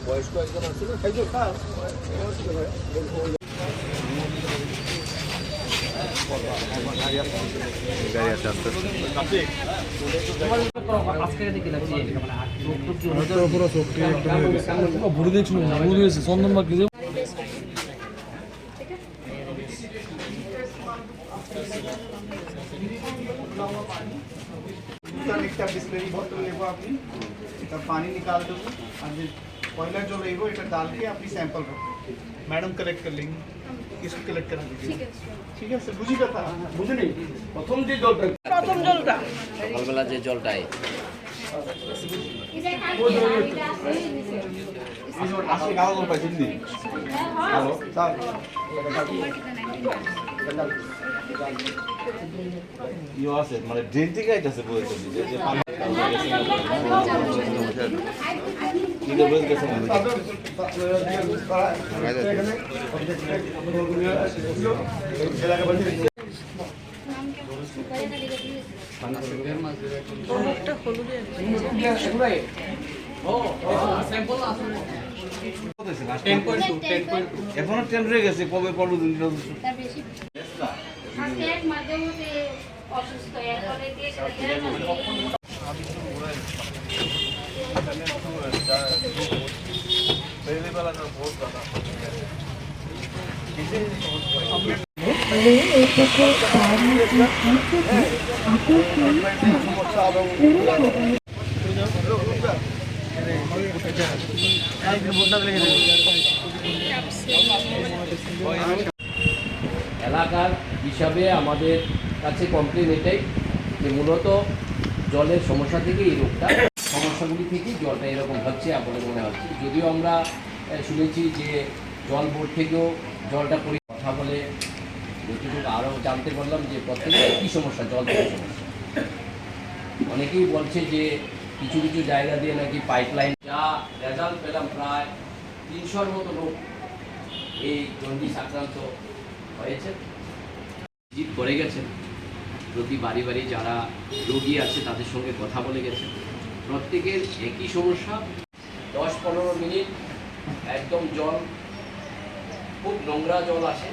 বয়স্ক একজন আছে না খাইছো খা একটা बिस्लरी बोतल लेबो আপনি এটা পানি निकाल दो पहला जो रहेगा এটা डाल के अपनी सैंपल रखो मैडम कलेक्ट कर लेंगे इसको कलेक्ट करा दीजिए ठीक है सर बुझी কথা বুঝে নেই প্রথম জলটা সকালবেলা যে জলটাই আসলে গাওয়া গল্প হিন্দি হ্যালো স্যার ইও আছে মানে ড্রেন থেকে আইতাছে বলতে যে পানি এটা বলতে গেছে এখনো 10 রয়ে গেছে কবে পড়লো पहले वाला ना बहुत ज्यादा এলাকার হিসাবে আমাদের কাছে কমপ্লেন এটাই যে মূলত জলের সমস্যা থেকে এই রোগটা সমস্যাগুলি থেকেই জলটা এরকম হচ্ছে বলে মনে হচ্ছে। যদিও আমরা শুনেছি যে জল বোর্ড থেকেও জলটা কথা বলে যতটুকু আরও জানতে পারলাম যে প্রত্যেকের কী সমস্যা জল থেকে সমস্যা। অনেকেই বলছে যে কিছু কিছু জায়গা দিয়ে নাকি পাইপলাইন যা রেজাল্ট পেলাম প্রায় 300-র মতো লোক এই জন্ডিস আক্রান্ত হয়েছে। ভিজিট করে গেছেন, প্রতি বাড়ি বাড়ি যারা রোগী আছে তাদের সঙ্গে কথা বলে গেছেন। প্রত্যেকের একই সমস্যা, 10-15 মিনিট একদম জল খুব নোংরা জল আসে।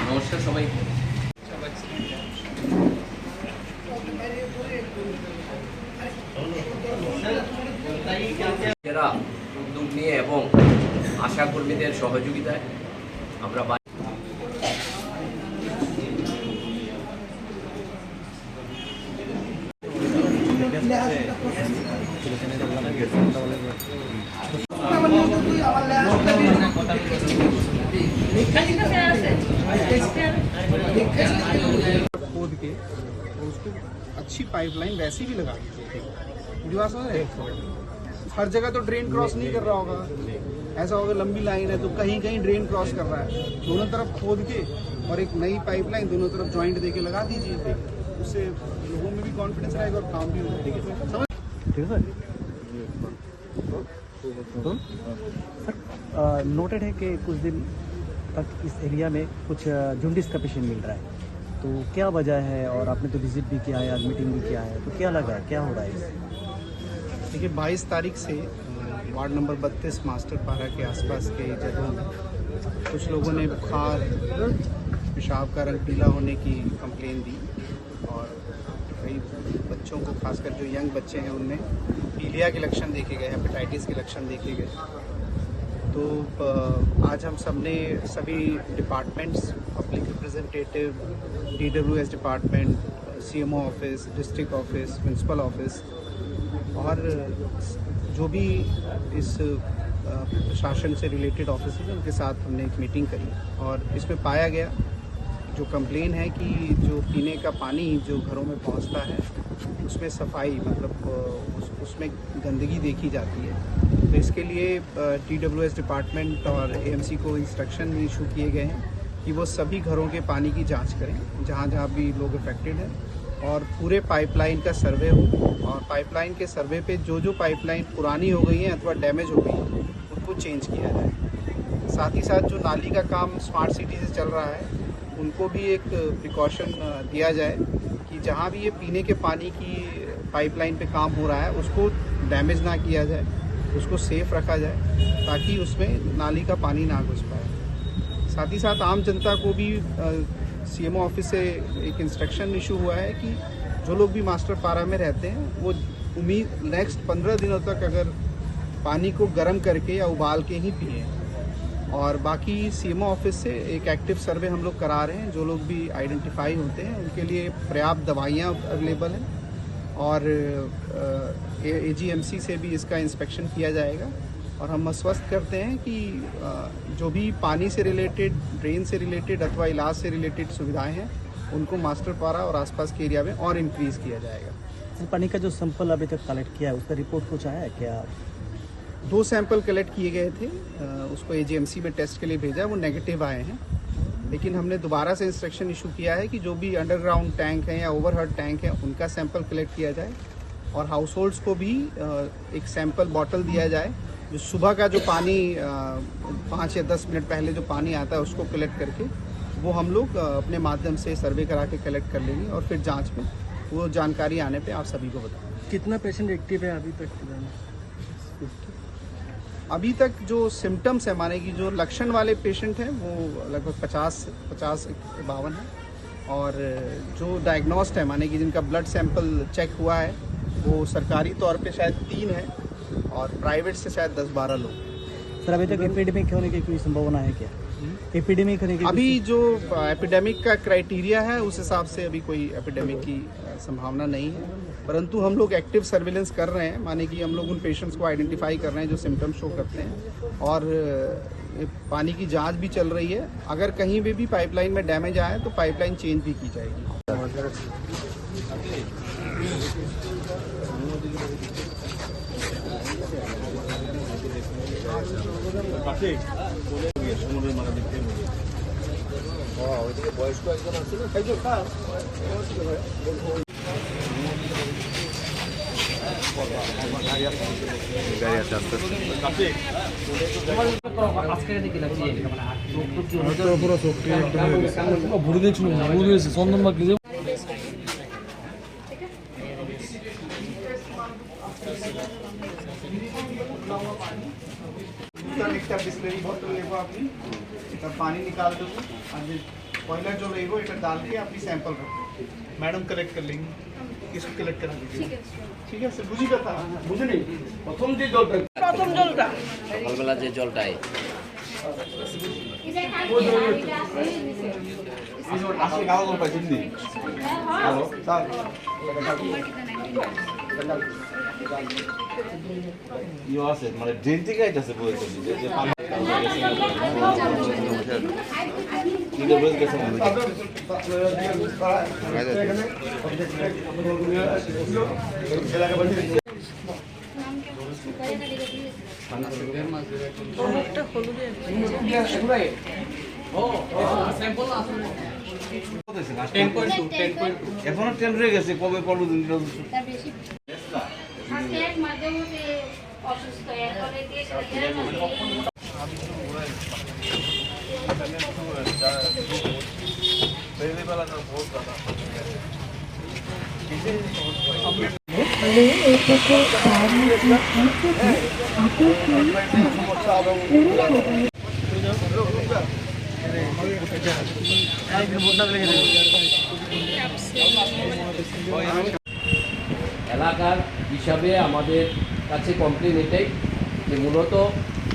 নমস্কার সবাই। এরা উদ্যোগ নিয়ে এবং আশা কর্মীদের সহযোগিতায় আমরা खोद के उसको अच्छी पाइपलाइन वैसी भी लगा दीजिए। जो समझ रहे हर जगह तो ड्रेन क्रॉस नहीं कर रहा होगा, ऐसा होगा लंबी लाइन है तो कहीं कहीं ड्रेन क्रॉस कर रहा है। दोनों तरफ खोद के और एक नई पाइपलाइन दोनों तरफ जॉइंट देके लगा दीजिए, उससे लोगों में भी कॉन्फिडेंस रहेगा और काम भी होगा। ठीक है सर। सर नोटेड है कि कुछ दिन तक इस एरिया में कुछ जॉन्डिस का पेशेंट मिल रहा है, तो क्या वजह है? और आपने तो विजिट भी किया है, आज मीटिंग भी किया है, तो क्या लगा है, क्या हो रहा है इससे? देखिए 22 तारीख से वार्ड नंबर 32 मास्टर पारा के आसपास के जगहों में कुछ लोगों ने बुखार, पेशाब का रंग पीला होने की कंप्लेन दी और कई बच्चों को, खासकर जो यंग बच्चे हैं उनमें पीलिया के लक्षण देखे गए, हेपेटाइटिस के लक्षण देखे गए। तो आज हम सबने सभी departments, public representative, DWS department, CMO office, district office, municipal office और जो भी इस प्रशासन से रिलेटेड ऑफिस हैं उनके साथ हमने एक मीटिंग करी और इसमें पाया गया जो कंप्लेन है कि जो पीने का पानी जो घरों में पहुंचता है उसमें सफाई मतलब उसमें गंदगी देखी जाती है। तो इसके लिए TWS डिपार्टमेंट और AMC को इंस्ट्रक्शन इशू किए गए हैं कि वो सभी घरों के पानी की जांच करें जहाँ जहाँ भी लोग अफेक्टेड हैं और पूरे पाइपलाइन का सर्वे हो, और पाइपलाइन के सर्वे पे जो पाइपलाइन पुरानी हो गई है अथवा डैमेज हो गई है उनको चेंज किया जाए। साथ ही साथ जो नाली का काम स्मार्ट सिटी से चल रहा है उनको भी एक प्रिकॉशन दिया जाए कि जहाँ भी ये पीने के पानी की पाइपलाइन पे काम हो रहा है उसको डैमेज ना किया जाए, उसको सेफ रखा जाए ताकि उसमें नाली का पानी ना घुस पाए। साथ ही साथ आम जनता को भी सीएमओ ऑफिस से एक इंस्ट्रक्शन इशू हुआ है कि जो लोग भी मास्टर पारा में रहते हैं वो उम्मीद नेक्स्ट 15 दिनों तक अगर पानी को गर्म करके या उबाल के ही पिए। और बाकी सीएमओ ऑफिस से एक एक्टिव सर्वे हम लोग करा रहे हैं, जो लोग भी आइडेंटिफाई होते हैं उनके लिए पर्याप्त दवाइयाँ अवेलेबल हैं, और एजीएमसी से भी इसका इंस्पेक्शन किया जाएगा। और हम आश्वस्त करते हैं कि जो भी पानी से रिलेटेड, ड्रेन से रिलेटेड अथवा इलाज से रिलेटेड सुविधाएं हैं उनको मास्टर पारा और आसपास के एरिया में और इंक्रीज़ किया जाएगा। सर, पानी का जो सैंपल अभी तक कलेक्ट किया है उसका रिपोर्ट कुछ आया है क्या? 2 सैंपल कलेक्ट किए गए थे, उसको एजीएमसी में टेस्ट के लिए भेजा, वो नेगेटिव आए हैं। लेकिन हमने दोबारा से इंस्ट्रक्शन इशू किया है कि जो भी अंडरग्राउंड टैंक हैं या ओवरहेड टैंक हैं उनका सैंपल कलेक्ट किया जाए, और हाउस होल्ड्स को भी एक सैंपल बॉटल दिया जाए जो सुबह का जो पानी 5 या 10 मिनट पहले जो पानी आता है उसको कलेक्ट करके वो हम लोग अपने माध्यम से सर्वे करा के कलेक्ट कर लेंगे, और फिर जांच में वो जानकारी आने पे आप सभी को बताएंगे। कितना पेशेंट एक्टिव है अभी तक? अभी तक जो सिम्टम्स है, माने कि जो लक्षण वाले पेशेंट हैं वो लगभग 50-52 हैं, और जो डायग्नोस्ड है माने कि जिनका ब्लड सैंपल चेक हुआ है वो सरकारी तौर पे शायद 3 है और प्राइवेट से शायद 10-12 लोग। सर, अभी तक एपिडेमिक होने की कोई संभावना है क्या? एपिडेमिक होने की अभी जो एपिडेमिक का क्राइटेरिया है उस हिसाब से अभी कोई एपिडेमिक की संभावना नहीं है, परंतु हम लोग एक्टिव सर्विलेंस कर रहे हैं, माने कि हम लोग उन पेशेंट्स को आइडेंटिफाई कर रहे हैं जो सिम्टम शो करते हैं, और पानी की जांच भी चल रही है। अगर कहीं पे भी पाइपलाइन में डैमेज आए तो पाइपलाइन चेंज भी की जाएगी। बिस्लरी बोतल लेगो अपनी, तब पानी निकाल दो, बॉयलर जो लेगो एक डाल के अपनी सैंपल रखो, मैडम कलेक्ट कर लेंगे। इसको कलेक्ट करा दीजिए, ठीक है सर? बुझी कथा बुझे नहीं प्रथम যে জলটা সকালবেলা যে জলটাই আসলে গাওয়া গল্প হিন্দি হ্যালো স্যার ইয়ে আছে মানে ড্রেন থেকে আইতাছে বলতে যে পানি কিন্তু বলে গেছে এখনো 10 রয়ে গেছে, কবে পড়লো দিন এলাকার হিসাবে আমাদের কাছে কমপ্লেন এটাই যে মূলত